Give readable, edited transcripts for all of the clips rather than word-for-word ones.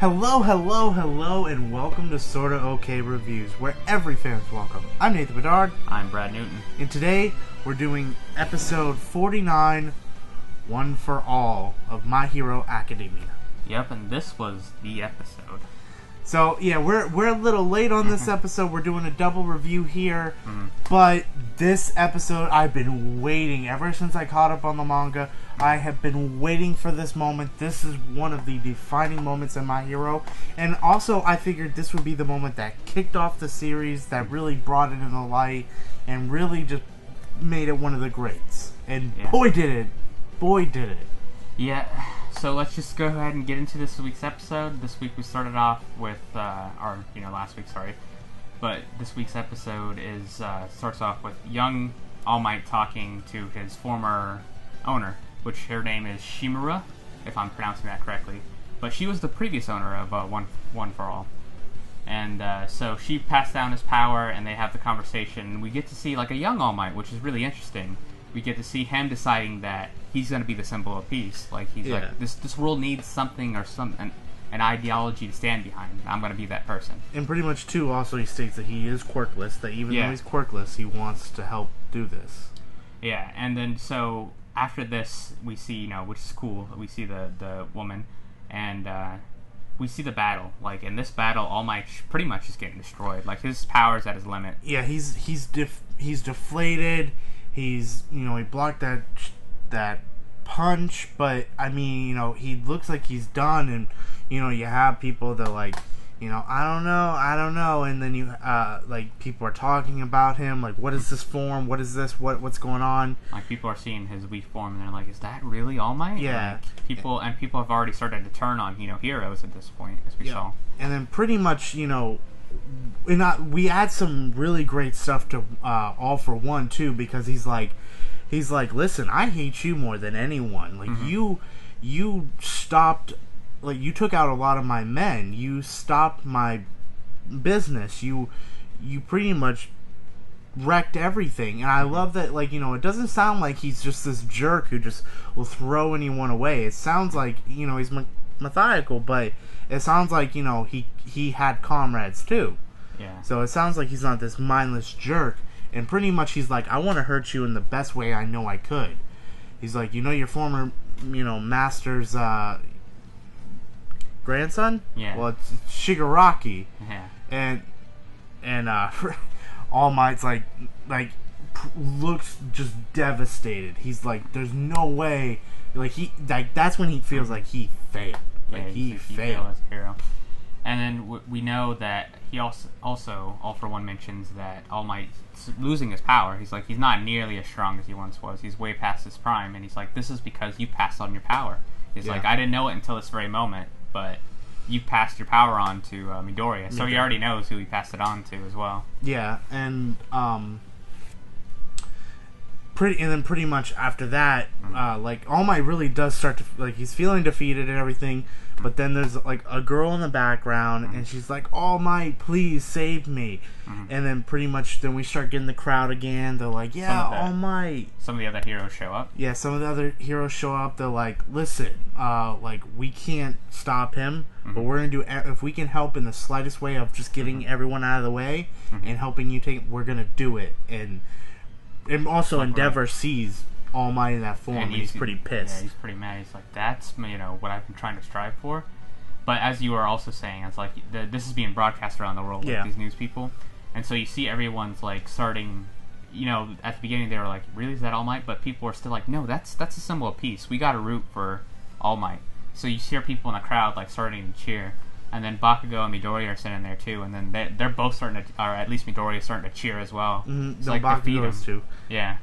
Hello, hello, hello, and welcome to SortaOkay Reviews, where every fan's welcome. I'm Nathan Bedard. I'm Brad Newton. And today, we're doing episode 49, One for All, of My Hero Academia. Yep, and this was the episode. So, yeah, we're a little late on this episode. We're doing a double review here. But this episode, I've been waiting. Ever since I caught up on the manga, I have been waiting for this moment. This is one of the defining moments in My Hero. And also, I figured this would be the moment that kicked off the series, that really brought it into light, and really just made it one of the greats. And boy did it. Boy did it. Yeah, so let's just go ahead and get into this week's episode. This week we started off with, last week, sorry. But this week's episode starts off with young All Might talking to his former owner, which her name is Shimura, if I'm pronouncing that correctly. But she was the previous owner of One for All. And so she passed down his power, and they have the conversation. We get to see like a young All Might, which is really interesting. We get to see him deciding that he's going to be the symbol of peace. Like he's like, this world needs something or an ideology to stand behind. I'm going to be that person. And pretty much too, also he states that he is quirkless. That even though he's quirkless, he wants to help do this. Yeah, and then so after this, we see which is cool. We see the woman, and we see the battle. Like in this battle, All Might pretty much is getting destroyed. Like his power's at his limit. Yeah, he's deflated. He's, he blocked that punch, but, I mean, he looks like he's done, and, you have people that, like, I don't know, and then you, people are talking about him, like, what is this form, what is this, what's going on? Like, people are seeing his weak form, and they're like, is that really All Might? Yeah. Like, people have already started to turn on, heroes at this point, as we saw. And then pretty much, we add some really great stuff to All for One too, because he's like, listen, I hate you more than anyone. Like you stopped, like you took out a lot of my men. You stopped my business. You pretty much wrecked everything. And I love that, like, it doesn't sound like he's just this jerk who just will throw anyone away. It sounds like, he's methodical, but it sounds like, he had comrades too. Yeah. So it sounds like he's not this mindless jerk. And pretty much he's like, I want to hurt you in the best way I know I could. He's like, your former, master's grandson? Yeah. Well, it's Shigaraki. Yeah. And All Might's like looks just devastated. He's like, there's no way. Like that's when he feels like he failed. Like he failed as a hero. And then we know that he also All for One mentions that All Might losing his power. He's like, he's not nearly as strong as he once was. He's way past his prime, and he's like, this is because you passed on your power. He's like, I didn't know it until this very moment, but you passed your power on to Midoriya, so he already knows who he passed it on to as well. Yeah, and pretty much after that, All Might really does start to, he's feeling defeated and everything, but then there's, a girl in the background, and she's like, All Might, please save me. And then pretty much, then we start getting the crowd again. They're like, All Might. Some of the other heroes show up. Yeah, some of the other heroes show up. They're like, listen, we can't stop him, but we're going to do, if we can help in the slightest way of just getting everyone out of the way and helping you we're going to do it. And also Endeavor sees All Might in that form, and he's pretty pissed. Yeah, he's pretty mad. He's like, that's, what I've been trying to strive for. But as you were also saying, it's like, this is being broadcast around the world with these news people. And so you see everyone's, starting, at the beginning they were like, really, is that All Might? But people are still like, no, that's a symbol of peace. We got to root for All Might. So you hear people in the crowd, starting to cheer. And then Bakugo and Midoriya are sitting there too, and then they're both starting to, or at least Midoriya is starting to cheer as well. It's no, Bakugo is too. Yeah.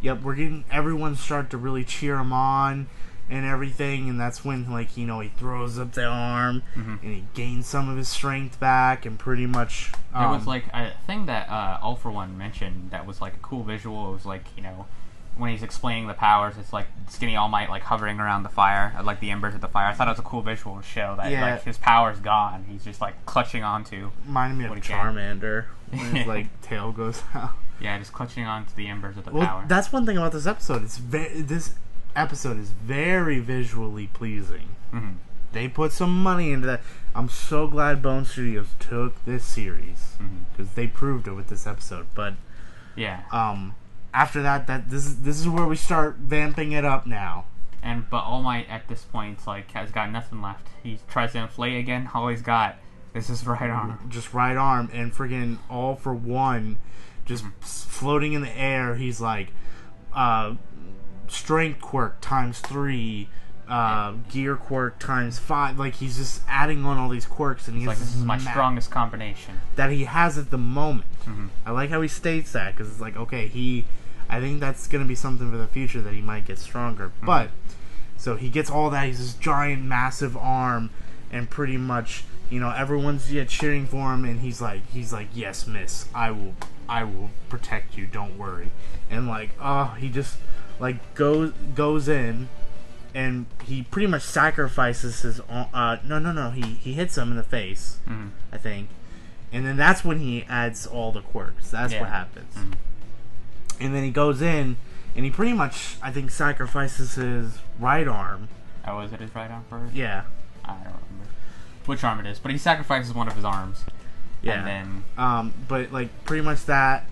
Yep, we're getting everyone start to really cheer him on and everything, and that's when he throws up the arm and he gains some of his strength back, and pretty much there was a thing that All for One mentioned that was a cool visual. It was when he's explaining the powers, it's skinny All Might hovering around the fire, the embers of the fire. I thought it was a cool visual to show that his power's gone. He's just clutching onto. Reminded me of Charmander when his tail goes out. Yeah, just clutching onto the embers of the power. That's one thing about this episode. This episode is very visually pleasing. they put some money into that. I'm so glad Bone Studios took this series because they proved it with this episode. But yeah, after that this is where we start vamping it up now. But All Might at this point like has got nothing left. He tries to inflate again. All he's got is his right arm. Just right arm, and friggin' All for One, just floating in the air. He's like, strength quirk times 3. Gear quirk times 5. Like, he's just adding on all these quirks, and he's like, this is my strongest combination that he has at the moment. I like how he states that, because it's like, okay, I think that's going to be something for the future, that he might get stronger. But so he gets all that. He's this giant, massive arm, and pretty much, everyone's cheering for him, and he's like, yes, miss, I will protect you. Don't worry. And like, he just like goes in. And he pretty much sacrifices his... No. He hits him in the face, I think. And then that's when he adds all the quirks. That's what happens. And then he goes in, and he pretty much, I think, sacrifices his right arm. Oh, is it his right arm first? Yeah. I don't remember which arm it is. But he sacrifices one of his arms. Yeah. And then... but, like, pretty much that.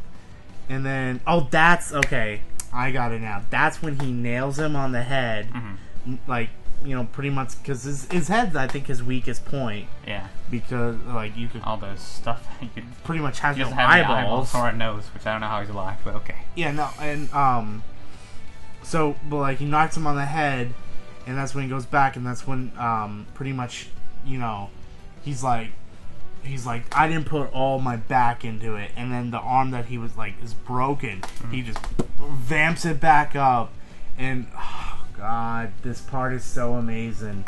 And then... Oh, that's... Okay. I got it now. That's when he nails him on the head. Like, pretty much, because his head's, I think, his weakest point. Yeah. Because, like, you could... All those stuff, you could... Pretty much have no eyeballs or a nose, which I don't know how he's alive, but okay. Yeah, no, and, so, but, like, he knocks him on the head, and that's when he goes back, and that's when, pretty much, he's like, I didn't put all my back into it, and then the arm that he was, like, is broken. He just vamps it back up, and... God, this part is so amazing.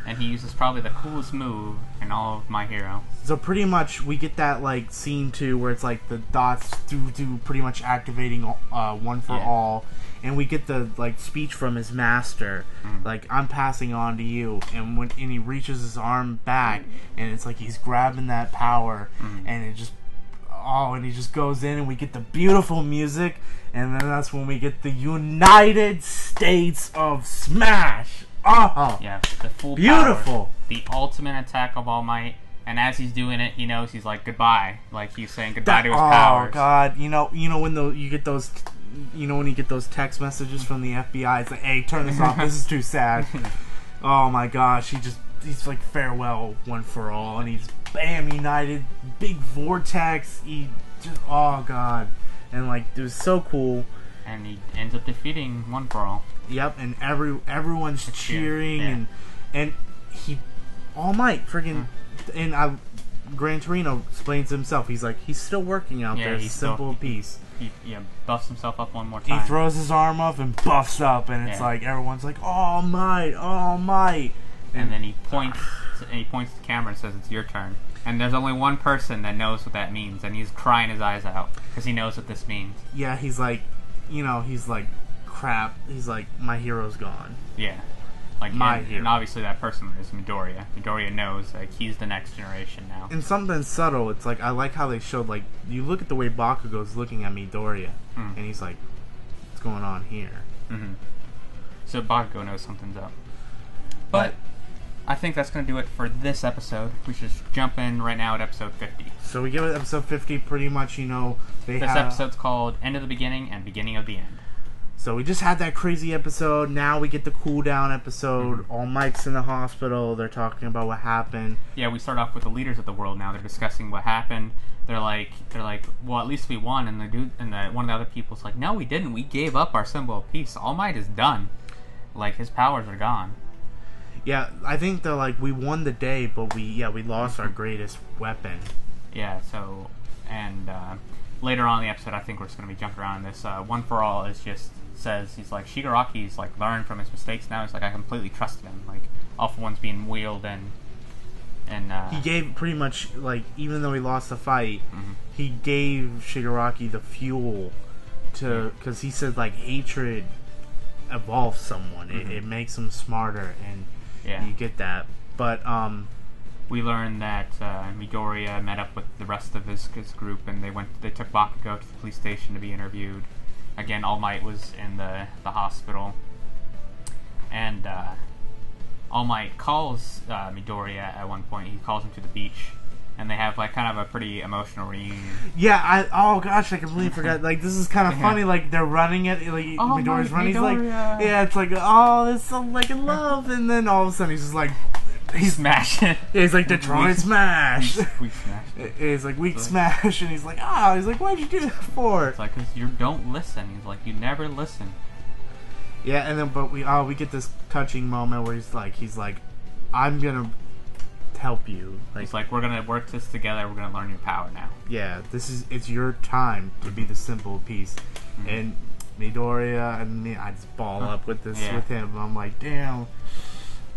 And he uses probably the coolest move in all of My Hero. So pretty much we get that like scene too where it's like the dots do pretty much activating one for all, and we get the like speech from his master, like I'm passing on to you, and he reaches his arm back, and it's like he's grabbing that power, and it just and he just goes in, and we get the beautiful music. And then that's when we get the United States of Smash. Oh, yeah, the full beautiful, power, the ultimate attack of All Might. And as he's doing it, he knows he's like goodbye, like he's saying goodbye to his powers. Oh God, you know when you get those, when you get those text messages from the FBI, it's like, hey, turn this off. This is too sad. Oh my gosh, he's like farewell, one for all, and he's bam united, big vortex. He just God. And like it was so cool, and he ends up defeating One for All. Yep, and everyone's cheering, and he All Might friggin' and Gran Torino explains himself. He's like he's still working out there. He's simple piece. He buffs himself up one more time. He throws his arm up and buffs up, and it's like everyone's like All Might, All Might, and then he points to the camera and says it's your turn. And there's only one person that knows what that means, and he's crying his eyes out because he knows what this means. Yeah, he's like, he's like, crap. He's like, my hero's gone. Yeah, like hero. And obviously that person is Midoriya. Midoriya knows like he's the next generation now. And something subtle. It's like I like how they showed like you look at the way Bakugo's looking at Midoriya, and he's like, what's going on here? So Bakugo knows something's up, but. I think that's going to do it for this episode. We should jump in right now at episode 50. So we give it episode 50 pretty much, This episode's called End of the Beginning and Beginning of the End. So we just had that crazy episode. Now we get the cool down episode. All Might's in the hospital. They're talking about what happened. Yeah, we start off with the leaders of the world now. They're discussing what happened. They're like, well, at least we won. And one of the other people's like, no, we didn't. We gave up our symbol of peace. All Might is done. Like, his powers are gone. Yeah, I think they're like, we won the day, but we lost our greatest weapon. Yeah, so, and later on in the episode, I think we're just going to be jumping around this. One for All says, he's like, Shigaraki's like learned from his mistakes now. He's like, I completely trusted him. Like, All for One's being wheeled and he gave pretty much, like, even though he lost the fight, he gave Shigaraki the fuel to, because he said, like, hatred evolves someone. It makes them smarter, and you get that. But we learned that Midoriya met up with the rest of his group, and they took Bakugo to the police station to be interviewed. Again, All Might was in the hospital, and All Might calls Midoriya at one point. He calls him to the beach, and they have like kind of a pretty emotional reunion. Yeah, oh gosh, I completely forgot. Like, this is kind of funny. Like, they're running it. Like, Oh, Midoriya's my running. He's like, Midoriya. yeah, it's like, oh, this is so like in love. And then all of a sudden, he's just like, He's smashing. yeah, he's like Detroit Smash. We smashed. He's like weak smash, and he's like, he's like, why'd you do that for? It's like, because you don't listen. He's like, you never listen. Yeah, and then but we get this touching moment where he's like, I'm gonna help you. Like, It's like, we're gonna work this together. We're gonna learn your power now. yeah, it's your time to be the simple piece. Mm-hmm. And Midoriya and me, I just ball up with this Yeah. with him. I'm like, damn.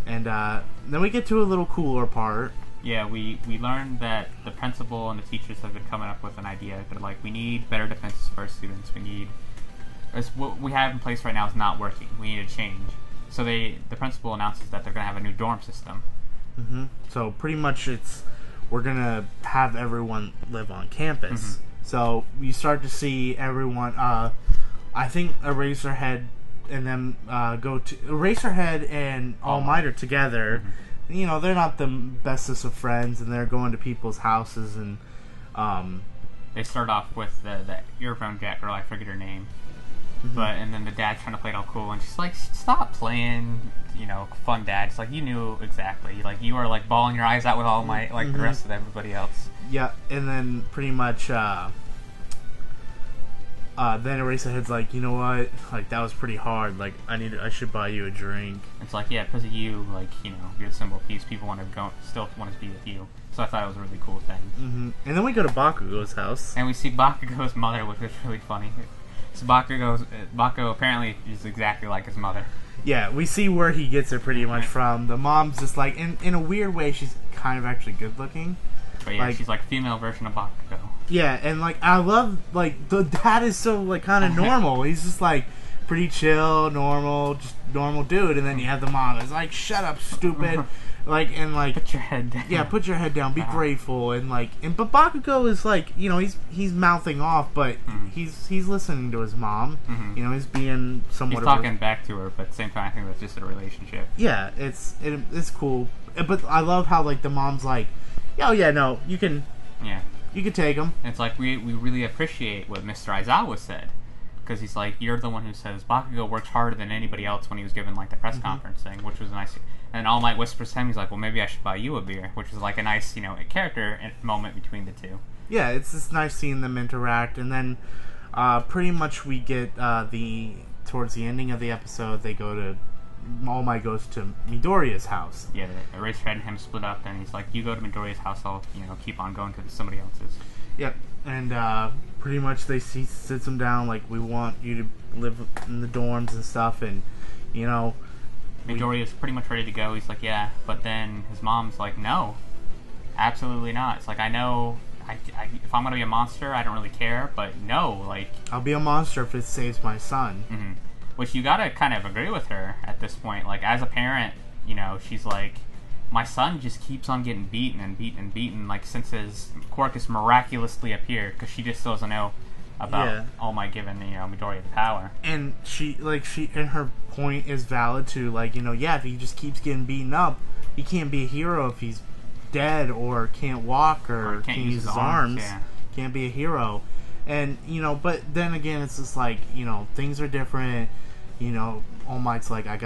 And then we get to a little cooler part. Yeah, we learned that the principal and the teachers have been coming up with an idea that, like, we need better defenses for our students. What we have in place right now is not working. We need a change. So the principal announces that they're going to have a new dorm system. Mm-hmm. So pretty much we're going to have everyone live on campus. Mm-hmm. So you start to see everyone, I think Eraserhead and them go to... Eraserhead and All Might are together. Mm-hmm. You know, they're not the bestest of friends, and they're going to people's houses, and... They start off with the earphone cat girl, I forget her name. Mm-hmm. And then the dad's trying to play it all cool, and she's like, stop playing, fun dad. It's like, you knew exactly. Like, you were, like, bawling your eyes out with All Might, like, mm-hmm. the rest of everybody else. Yeah, and then pretty much, then Eraserhead's like, you know what? Like, that was pretty hard. Like, I should buy you a drink. It's like, yeah, because of you, like, you're the symbol of peace. People still want to be with you. So I thought it was a really cool thing. Mm-hmm. And then we go to Bakugo's house. And we see Bakugo's mother, which was really funny. So Bakugo apparently is exactly like his mother. Yeah, we see where he gets it pretty much from. The mom's just like, in a weird way, she's kind of actually good looking. But yeah, she's like female version of Bakugo. Yeah, and like, I love, like, the dad is so, like, kind of normal. He's just like, pretty chill, normal, just normal dude. And then you have the mom that's like, shut up, stupid. Like, and like, put your head down. Yeah, put your head down, be grateful. And like, but Bakugo is like, he's mouthing off, but mm-hmm. he's listening to his mom. Mm-hmm. He's being somewhat. He's talking back to her, but at the same time, I think that's just a relationship. Yeah, it's cool. But I love how, like, the mom's like, oh yeah, no, you can take him. And it's like, we really appreciate what Mr. Aizawa said, because he's like, you're the one who says Bakugo works harder than anybody else when he was given, like, the press conference thing, which was nice. And All Might whispers to him, he's like, well, maybe I should buy you a beer, which is like a nice, character moment between the two. Yeah, it's just nice seeing them interact. And then pretty much we get towards the ending of the episode, All Might goes to Midoriya's house. Yeah, Eraserhead and him split up, and he's like, you go to Midoriya's house, I'll, keep on going to somebody else's. Yep, and pretty much he sits him down, like, we want you to live in the dorms and stuff, and, Midoriya's pretty much ready to go. He's like, yeah, but then his mom's like, no, absolutely not. It's like, I know, if I'm going to be a monster, I don't really care, but no, like... I'll be a monster if it saves my son. Mm-hmm. Which you gotta kind of agree with her at this point. Like, as a parent, she's like, my son just keeps on getting beaten and beaten and beaten, like, since his Quirkus miraculously appeared, because she just still doesn't know about All Might giving, Midoriya the power. And and her point is valid too, like, if he just keeps getting beaten up, he can't be a hero if he's dead or can't walk or can't use his arms. Yeah. Can't be a hero. And, but then again, it's just like, things are different. All Might's like, I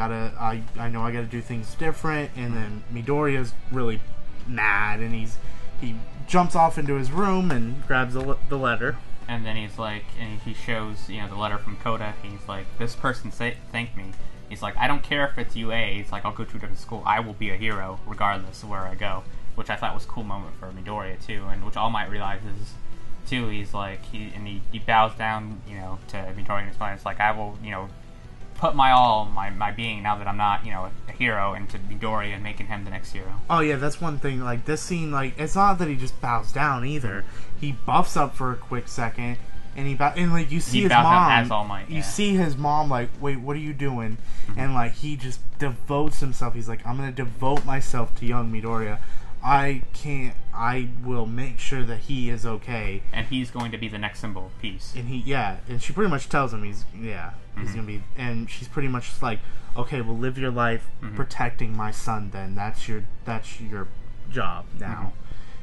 know I gotta do things different. And then Midoriya's really mad, and he jumps off into his room and grabs the letter. And then he's like, and he shows, the letter from Koda. He's like, this person thanked me. He's like, I don't care if it's UA. He's like, I'll go to a different school. I will be a hero regardless of where I go. Which I thought was a cool moment for Midoriya too, and which All Might realizes too. He's like, he bows down, to Midoriya in his mind. It's like, I will, put my all, my being, now that I'm not, a hero, into Midoriya and making him the next hero. Oh yeah, that's one thing. Like, this scene, like, it's not that he just bows down either. He buffs up for a quick second, and you see his mom. As All Might, yeah. You see his mom, like, wait, what are you doing? Mm-hmm. And like, he just devotes himself. He's like, I'm gonna devote myself to young Midoriya. I will make sure that he is okay. And he's going to be the next symbol of peace. And she pretty much tells him he's gonna be, and she's pretty much like, okay, well, live your life protecting my son. Then that's your job now.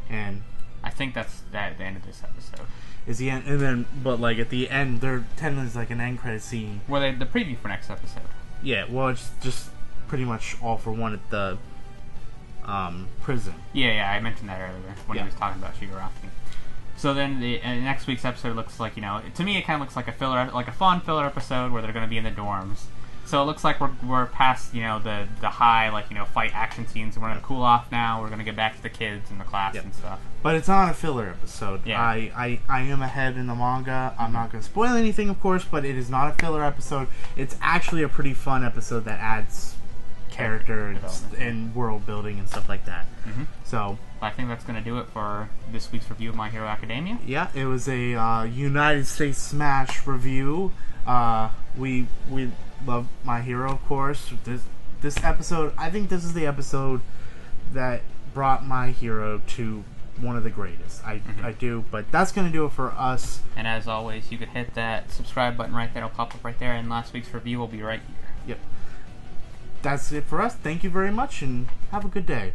And I think that's at the end of this episode. Is the end, and then, but like at the end, there technically is like an end credit scene. Well, the preview for next episode. Yeah, well, it's just pretty much all for one at the prison. Yeah, I mentioned that earlier when he was talking about Shigaraki. So then the next week's episode looks like, to me it kind of looks like a fun filler episode where they're going to be in the dorms. So it looks like we're past the high fight action scenes, and we're going to cool off now. We're going to get back to the kids and the class and stuff. But it's not a filler episode. Yeah. I am ahead in the manga. I'm not going to spoil anything, of course, but it is not a filler episode. It's actually a pretty fun episode that adds character and world building and stuff like that. So I think that's going to do it for this week's review of My Hero Academia. Yeah, it was a United States Smash review. We love My Hero, of course. This episode, I think this is the episode that brought My Hero to one of the greatest. I do, but that's going to do it for us. And as always, you could hit that subscribe button right there. It'll pop up right there, and last week's review will be right here. Yep. That's it for us. Thank you very much, and have a good day.